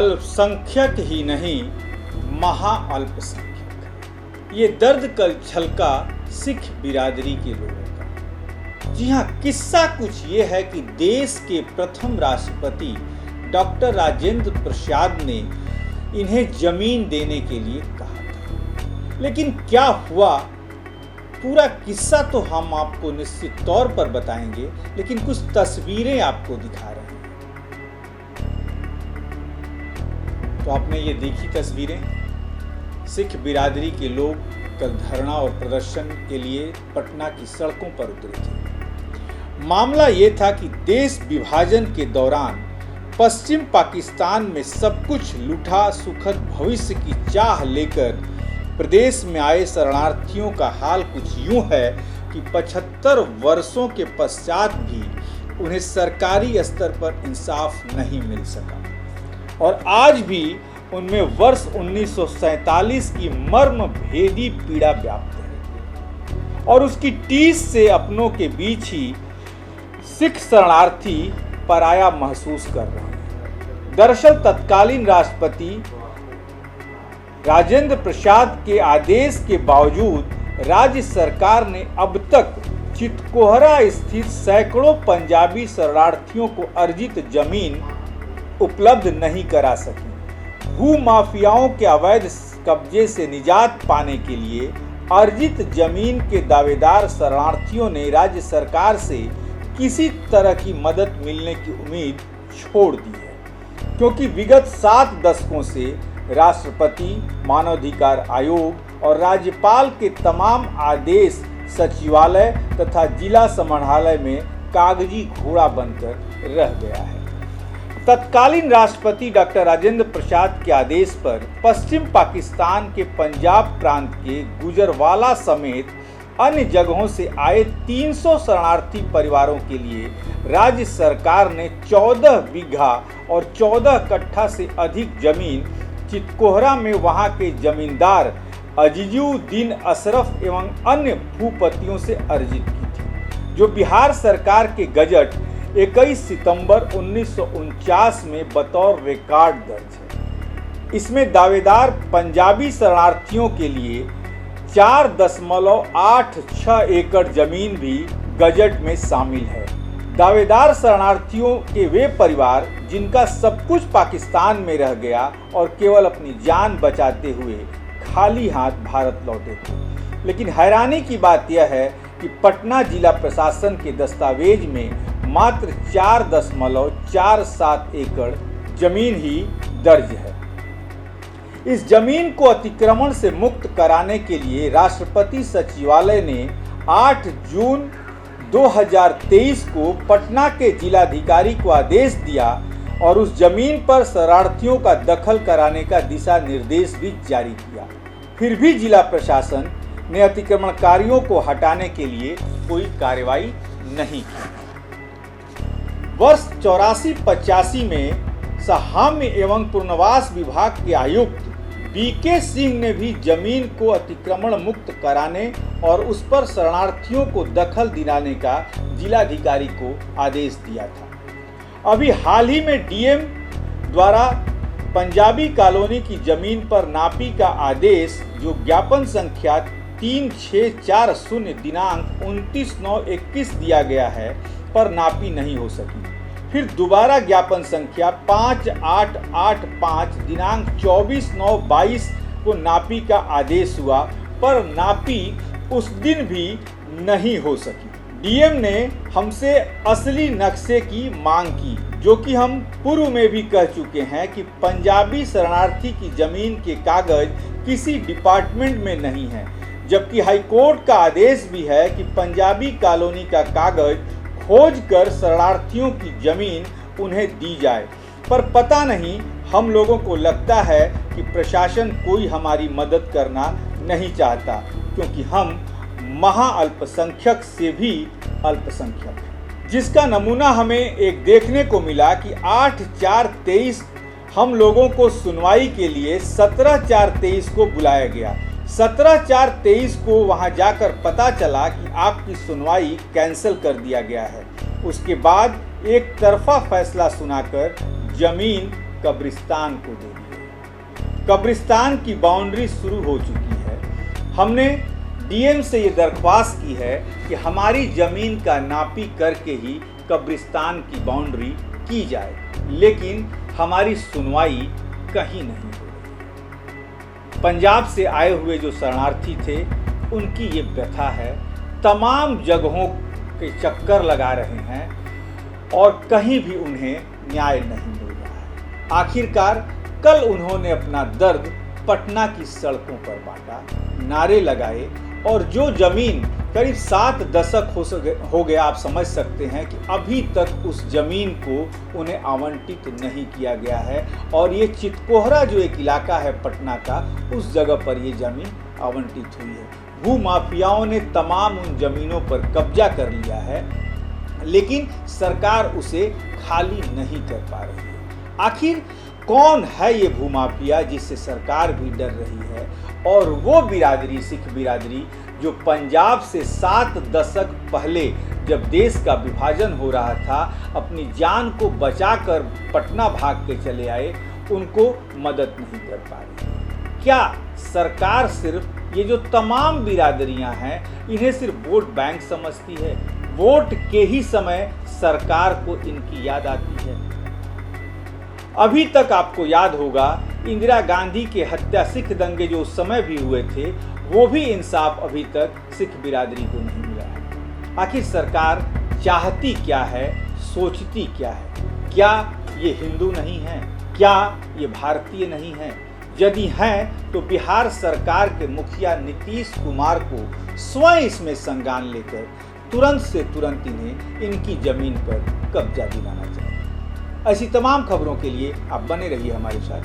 अल्पसंख्यक ही नहीं, महाअल्पसंख्यक। ये दर्द कल छलका सिख बिरादरी के लोगों का। जी हाँ, किस्सा कुछ ये है कि देश के प्रथम राष्ट्रपति डॉक्टर राजेंद्र प्रसाद ने इन्हें जमीन देने के लिए कहा था। लेकिन क्या हुआ, पूरा किस्सा तो हम आपको निश्चित तौर पर बताएंगे, लेकिन कुछ तस्वीरें आपको दिखा रहे हैं। तो आपने ये देखी तस्वीरें, सिख बिरादरी के लोग कल धरना और प्रदर्शन के लिए पटना की सड़कों पर उतरे थे। मामला ये था कि देश विभाजन के दौरान पश्चिम पाकिस्तान में सब कुछ लूटा सुखद भविष्य की चाह लेकर प्रदेश में आए शरणार्थियों का हाल कुछ यूं है कि 75 वर्षों के पश्चात भी उन्हें सरकारी स्तर पर इंसाफ नहीं मिल सका और आज भी उनमें वर्ष 1947 की मर्म भेदी पीड़ा व्याप्त है और उसकी टीस से अपनों के बीच ही सिख शरणार्थी पराया महसूस कर रहे हैं। दरअसल तत्कालीन राष्ट्रपति राजेंद्र प्रसाद के आदेश के बावजूद राज्य सरकार ने अब तक चितकोहरा स्थित सैकड़ों पंजाबी शरणार्थियों को अर्जित जमीन उपलब्ध नहीं करा सकी। भू माफियाओं के अवैध कब्जे से निजात पाने के लिए अर्जित जमीन के दावेदार शरणार्थियों ने राज्य सरकार से किसी तरह की मदद मिलने की उम्मीद छोड़ दी है, क्योंकि विगत 7 दशकों से राष्ट्रपति, मानवाधिकार आयोग और राज्यपाल के तमाम आदेश सचिवालय तथा जिला समाहरणालय में कागजी घोड़ा बनकर रह गया है। तत्कालीन राष्ट्रपति डॉक्टर राजेंद्र प्रसाद के आदेश पर पश्चिम पाकिस्तान के पंजाब प्रांत के गुजरवाला समेत अन्य जगहों से आए 300 शरणार्थी परिवारों के लिए राज्य सरकार ने 14 बीघा और 14 कट्ठा से अधिक जमीन चितकोहरा में वहां के जमींदार अजीजुद्दीन अशरफ एवं अन्य भूपतियों से अर्जित की थी, जो बिहार सरकार के गजट 21 सितंबर 1949 में बतौर रिकॉर्ड दर्ज है। इसमें दावेदार पंजाबी शरणार्थियों के लिए 4.86 एकड़ जमीन भी गजट में शामिल है। दावेदार शरणार्थियों के वे परिवार जिनका सब कुछ पाकिस्तान में रह गया और केवल अपनी जान बचाते हुए खाली हाथ भारत लौटे थे। लेकिन हैरानी की बात यह है कि पटना जिला प्रशासन के दस्तावेज में मात्र 4.47 एकड़ जमीन ही दर्ज है। इस जमीन को अतिक्रमण से मुक्त कराने के लिए राष्ट्रपति सचिवालय ने 8 जून 2023 को पटना के जिलाधिकारी को आदेश दिया और उस जमीन पर शरणार्थियों का दखल कराने का दिशा निर्देश भी जारी किया। फिर भी जिला प्रशासन ने अतिक्रमणकारियों को हटाने के लिए कोई कार्रवाई नहीं की। वर्ष 84-85 में साम्य एवं पुनर्वास विभाग के आयुक्त बीके सिंह ने भी जमीन को अतिक्रमण मुक्त कराने और उस पर शरणार्थियों को दखल दिलाने का जिलाधिकारी को आदेश दिया था। अभी हाल ही में डीएम द्वारा पंजाबी कॉलोनी की जमीन पर नापी का आदेश, जो ज्ञापन संख्या 3640 दिनांक 29/9/21 दिया गया है, पर नापी नहीं हो सकी। फिर दोबारा ज्ञापन संख्या 5885 दिनांक 24/9/22 को नापी का आदेश हुआ, पर नापी उस दिन भी नहीं हो सकी। डीएम ने हमसे असली नक्शे की मांग की, जो कि हम पूर्व में भी कह चुके हैं कि पंजाबी शरणार्थी की जमीन के कागज किसी डिपार्टमेंट में नहीं है, जबकि हाईकोर्ट का आदेश भी है कि पंजाबी कॉलोनी का कागज खोज कर शरणार्थियों की जमीन उन्हें दी जाए। पर पता नहीं, हम लोगों को लगता है कि प्रशासन कोई हमारी मदद करना नहीं चाहता, क्योंकि हम महाअल्पसंख्यक से भी अल्पसंख्यक हैं। जिसका नमूना हमें एक देखने को मिला कि 8/4/23 हम लोगों को सुनवाई के लिए 17/4/23 को बुलाया गया। 17/4/23 को वहां जाकर पता चला कि आपकी सुनवाई कैंसिल कर दिया गया है। उसके बाद एक तरफा फैसला सुनाकर जमीन कब्रिस्तान को दे दिए। कब्रिस्तान की बाउंड्री शुरू हो चुकी है। हमने डीएम से ये दरख्वास्त की है कि हमारी जमीन का नापी करके ही कब्रिस्तान की बाउंड्री की जाए, लेकिन हमारी सुनवाई कहीं नहीं हो रही। पंजाब से आए हुए जो शरणार्थी थे उनकी ये व्यथा है। तमाम जगहों के चक्कर लगा रहे हैं और कहीं भी उन्हें न्याय नहीं मिल रहा है। आखिरकार कल उन्होंने अपना दर्द पटना की सड़कों पर बांटा, नारे लगाए और जो जमीन करीब 7 दशक हो गया, आप समझ सकते हैं कि अभी तक उस जमीन को उन्हें आवंटित नहीं किया गया है। और ये चितकोहरा जो एक इलाका है पटना का, उस जगह पर ये जमीन आवंटित हुई है। भू माफियाओं ने तमाम उन जमीनों पर कब्जा कर लिया है, लेकिन सरकार उसे खाली नहीं कर पा रही है। आखिर कौन है ये भूमाफिया जिससे सरकार भी डर रही है? और वो बिरादरी, सिख बिरादरी, जो पंजाब से 7 दशक पहले जब देश का विभाजन हो रहा था अपनी जान को बचाकर पटना भाग के चले आए, उनको मदद नहीं कर पा रही। क्या सरकार सिर्फ ये जो तमाम बिरादरियां हैं इन्हें सिर्फ वोट बैंक समझती है? वोट के ही समय सरकार को इनकी याद आती है। अभी तक आपको याद होगा इंदिरा गांधी के हत्या सिख दंगे जो उस समय भी हुए थे, वो भी इंसाफ अभी तक सिख बिरादरी को नहीं मिला है। आखिर सरकार चाहती क्या है, सोचती क्या है? क्या ये हिंदू नहीं है? क्या ये भारतीय नहीं है? यदि हैं तो बिहार सरकार के मुखिया नीतीश कुमार को स्वयं इसमें संज्ञान लेकर तुरंत से तुरंत इन्हें इनकी जमीन पर कब्जा दिलाना चाहिए। ऐसी तमाम खबरों के लिए आप बने रहिए हमारे साथ।